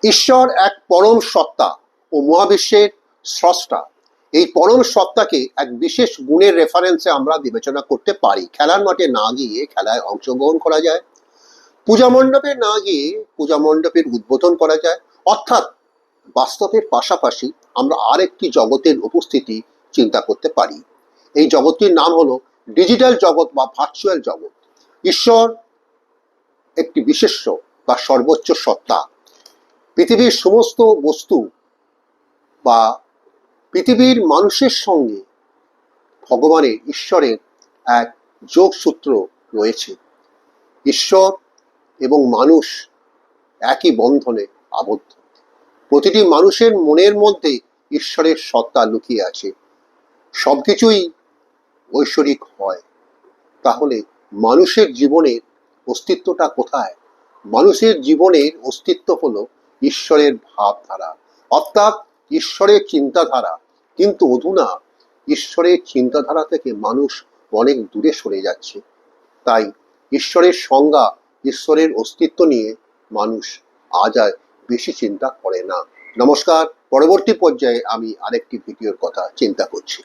ঈশ্বর এক পরম সত্তা ও মহাবিশ্বের স্রষ্টা। এই পরম সত্তাকে এক বিশেষ গুণের রেফারেন্সে আমরা বিবেচনা করতে পারি। খেলার মাঠে না গিয়ে খেলায় অংশগ্রহণ করা যায়, পূজা মণ্ডপে না গিয়ে পূজা মণ্ডপের উদ্বোধন করা যায়। অর্থাৎ বাস্তবের পাশাপাশি আমরা আরেকটি জগতের উপস্থিতি চিন্তা করতে পারি। এই জগৎটির নাম হলো ডিজিটাল জগৎ বা ভার্চুয়াল জগৎ। ঈশ্বর একটি বিশেষ্য বা সর্বোচ্চ সত্তা। পৃথিবীর সমস্ত বস্তু বা পৃথিবীর মানুষের সঙ্গে ভগবানের ঈশ্বরের এক যোগসূত্র রয়েছে। ঈশ্বর এবং মানুষ একই বন্ধনে আবদ্ধ। প্রতিটি মানুষের মনের মধ্যে ঈশ্বরের সত্তা লুকিয়ে আছে। সবকিছুই ঐশ্বরিক হয়। তাহলে মানুষের জীবনের অস্তিত্বটা কোথায়? মানুষের জীবনের অস্তিত্ব হলো ঈশ্বরের ভাবধারা, অর্থাৎ ঈশ্বরের চিন্তাধারা। কিন্তু অধুনা ঈশ্বরের চিন্তাধারা থেকে মানুষ অনেক দূরে সরে যাচ্ছে। তাই ঈশ্বরের সংজ্ঞা, ঈশ্বরের অস্তিত্ব নিয়ে মানুষ আজ আর বেশি চিন্তা করে না। নমস্কার, পরবর্তী পর্যায়ে আমি আরেকটি ভিডিওর কথা চিন্তা করছি।